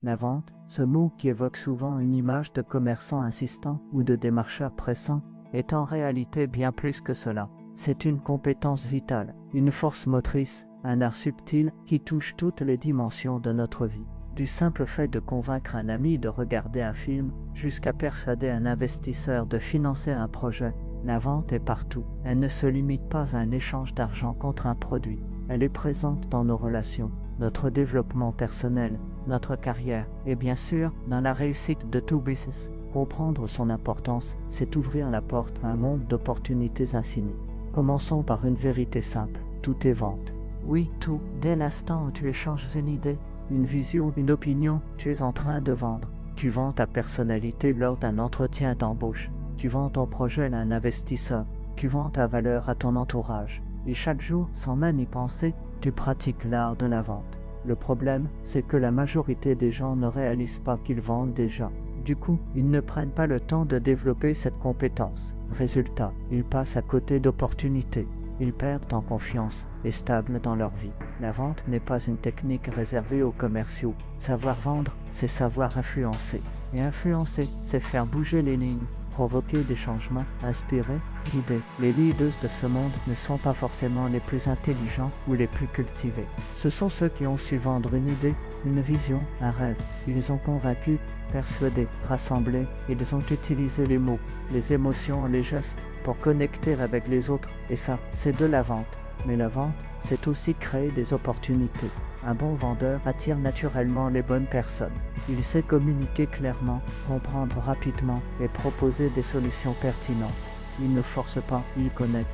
La vente, ce mot qui évoque souvent une image de commerçant insistant ou de démarcheur pressant, est en réalité bien plus que cela. C'est une compétence vitale, une force motrice, un art subtil qui touche toutes les dimensions de notre vie. Du simple fait de convaincre un ami de regarder un film, jusqu'à persuader un investisseur de financer un projet, la vente est partout. Elle ne se limite pas à un échange d'argent contre un produit. Elle est présente dans nos relations, notre développement personnel, notre carrière et bien sûr dans la réussite de tout business. Comprendre son importance, c'est ouvrir la porte à un monde d'opportunités infinies. Commençons par une vérité simple, tout est vente. Oui, tout, dès l'instant où tu échanges une idée, une vision, une opinion, tu es en train de vendre. Tu vends ta personnalité lors d'un entretien d'embauche. Tu vends ton projet à un investisseur. Tu vends ta valeur à ton entourage. Et chaque jour, sans même y penser, tu pratiques l'art de la vente. Le problème, c'est que la majorité des gens ne réalisent pas qu'ils vendent déjà. Du coup, ils ne prennent pas le temps de développer cette compétence. Résultat, ils passent à côté d'opportunités. Ils perdent en confiance et stagnent dans leur vie. La vente n'est pas une technique réservée aux commerciaux. Savoir vendre, c'est savoir influencer. Et influencer, c'est faire bouger les lignes, provoquer des changements, inspirer, guider. Les leaders de ce monde ne sont pas forcément les plus intelligents ou les plus cultivés. Ce sont ceux qui ont su vendre une idée, une vision, un rêve. Ils ont convaincu, persuadé, rassemblé. Ils ont utilisé les mots, les émotions, les gestes pour connecter avec les autres. Et ça, c'est de la vente. Mais la vente, c'est aussi créer des opportunités. Un bon vendeur attire naturellement les bonnes personnes. Il sait communiquer clairement, comprendre rapidement et proposer des solutions pertinentes. Il ne force pas, il connecte.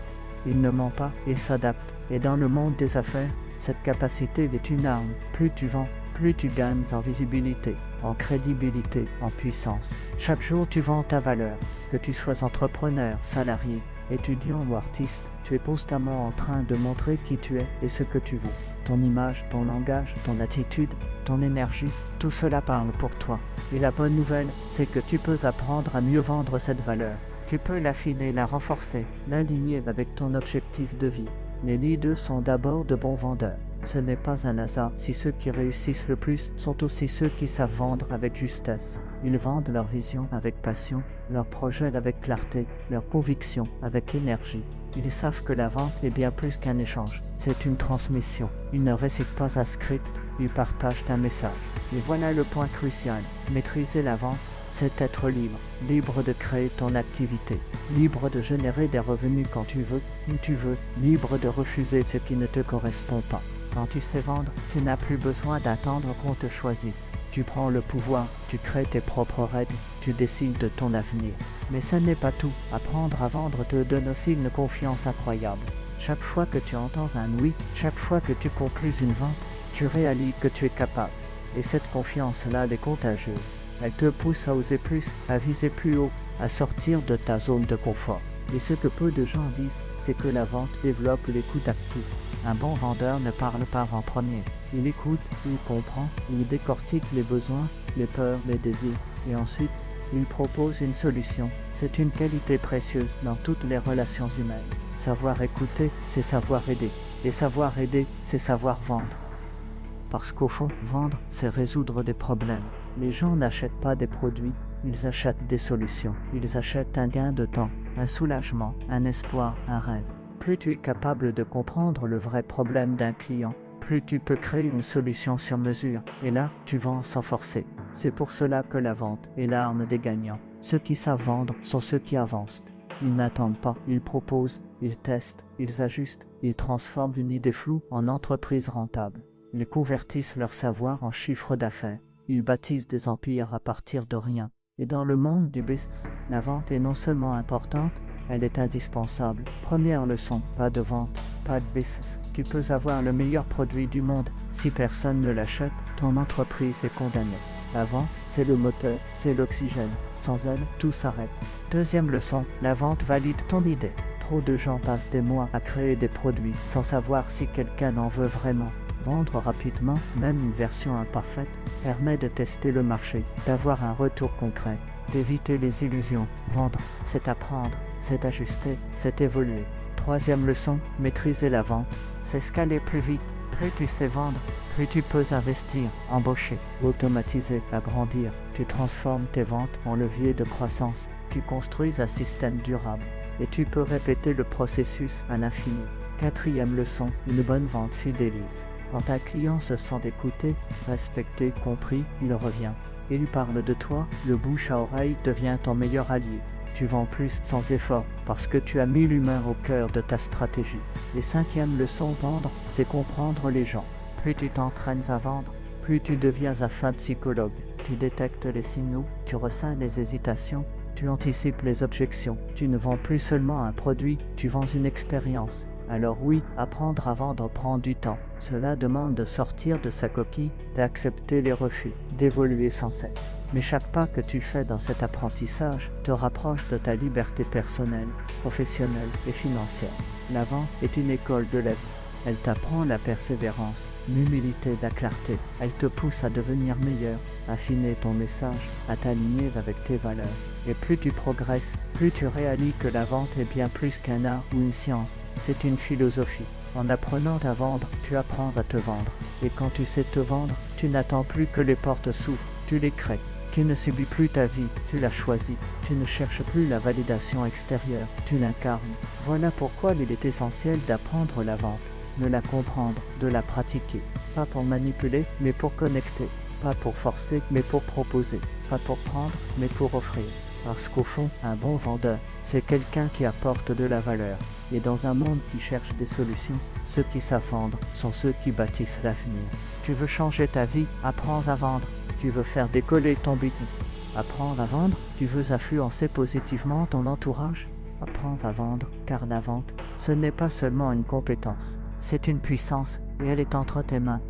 Il ne ment pas, il s'adapte. Et dans le monde des affaires, cette capacité est une arme. Plus tu vends, plus tu gagnes en visibilité, en crédibilité, en puissance. Chaque jour tu vends ta valeur. Que tu sois entrepreneur, salarié, étudiant ou artiste, tu es constamment en train de montrer qui tu es et ce que tu vaux. Ton image, ton langage, ton attitude, ton énergie, tout cela parle pour toi. Et la bonne nouvelle, c'est que tu peux apprendre à mieux vendre cette valeur. Tu peux l'affiner, la renforcer, l'aligner avec ton objectif de vie. Les leaders sont d'abord de bons vendeurs. Ce n'est pas un hasard si ceux qui réussissent le plus sont aussi ceux qui savent vendre avec justesse. Ils vendent leur vision avec passion, leur projet avec clarté, leur conviction avec énergie. Ils savent que la vente est bien plus qu'un échange, c'est une transmission. Ils ne récitent pas un script, ils partagent un message. Et voilà le point crucial, maîtriser la vente, c'est être libre, libre de créer ton activité, libre de générer des revenus quand tu veux, où tu veux, libre de refuser ce qui ne te correspond pas. Quand tu sais vendre, tu n'as plus besoin d'attendre qu'on te choisisse. Tu prends le pouvoir, tu crées tes propres règles, tu décides de ton avenir. Mais ce n'est pas tout. Apprendre à vendre te donne aussi une confiance incroyable. Chaque fois que tu entends un oui, chaque fois que tu conclus une vente, tu réalises que tu es capable. Et cette confiance-là, elle est contagieuse. Elle te pousse à oser plus, à viser plus haut, à sortir de ta zone de confort. Et ce que peu de gens disent, c'est que la vente développe l'écoute active. Un bon vendeur ne parle pas en premier. Il écoute, il comprend, il décortique les besoins, les peurs, les désirs, et ensuite, il propose une solution. C'est une qualité précieuse dans toutes les relations humaines. Savoir écouter, c'est savoir aider. Et savoir aider, c'est savoir vendre. Parce qu'au fond, vendre, c'est résoudre des problèmes. Les gens n'achètent pas des produits, ils achètent des solutions. Ils achètent un gain de temps, un soulagement, un espoir, un rêve. Plus tu es capable de comprendre le vrai problème d'un client, plus tu peux créer une solution sur mesure. Et là, tu vends sans forcer. C'est pour cela que la vente est l'arme des gagnants. Ceux qui savent vendre sont ceux qui avancent. Ils n'attendent pas, ils proposent, ils testent, ils ajustent, ils transforment une idée floue en entreprise rentable. Ils convertissent leur savoir en chiffre d'affaires. Ils bâtissent des empires à partir de rien. Et dans le monde du business, la vente est non seulement importante, elle est indispensable. Première leçon, pas de vente, pas de business. Tu peux avoir le meilleur produit du monde. Si personne ne l'achète, ton entreprise est condamnée. La vente, c'est le moteur, c'est l'oxygène. Sans elle, tout s'arrête. Deuxième leçon, la vente valide ton idée. Trop de gens passent des mois à créer des produits sans savoir si quelqu'un en veut vraiment. Vendre rapidement, même une version imparfaite, permet de tester le marché, d'avoir un retour concret, d'éviter les illusions. Vendre, c'est apprendre, c'est ajuster, c'est évoluer. Troisième leçon, maîtriser la vente, c'est scaler plus vite, Plus tu sais vendre, plus tu peux investir, embaucher, automatiser, agrandir. Tu transformes tes ventes en levier de croissance. Tu construis un système durable. Et tu peux répéter le processus à l'infini. Quatrième leçon, une bonne vente fidélise. Quand un client se sent écouté, respecté, compris, il revient. Il parle de toi, le bouche à oreille devient ton meilleur allié. Tu vends plus sans effort parce que tu as mis l'humain au cœur de ta stratégie. Et cinquième leçon, vendre, c'est comprendre les gens. Plus tu t'entraînes à vendre, plus tu deviens un fin psychologue. Tu détectes les signaux, tu ressens les hésitations, tu anticipes les objections. Tu ne vends plus seulement un produit, tu vends une expérience. Alors oui, apprendre à vendre prend du temps. Cela demande de sortir de sa coquille, d'accepter les refus, d'évoluer sans cesse. Mais chaque pas que tu fais dans cet apprentissage te rapproche de ta liberté personnelle, professionnelle et financière. La vente est une école de la vie. Elle t'apprend la persévérance, l'humilité, la clarté. Elle te pousse à devenir meilleur, à affiner ton message, à t'aligner avec tes valeurs. Et plus tu progresses, plus tu réalises que la vente est bien plus qu'un art ou une science. C'est une philosophie. En apprenant à vendre, tu apprends à te vendre. Et quand tu sais te vendre, tu n'attends plus que les portes s'ouvrent, tu les crées. Tu ne subis plus ta vie, tu la choisis. Tu ne cherches plus la validation extérieure, tu l'incarnes. Voilà pourquoi il est essentiel d'apprendre la vente, de la comprendre, de la pratiquer. Pas pour manipuler, mais pour connecter. Pas pour forcer, mais pour proposer. Pas pour prendre, mais pour offrir. Parce qu'au fond, un bon vendeur, c'est quelqu'un qui apporte de la valeur. Et dans un monde qui cherche des solutions, ceux qui savent vendre sont ceux qui bâtissent l'avenir. Tu veux changer ta vie, apprends à vendre. Tu veux faire décoller ton business, apprends à vendre. Tu veux influencer positivement ton entourage, apprends à vendre, car la vente, ce n'est pas seulement une compétence, c'est une puissance, et elle est entre tes mains.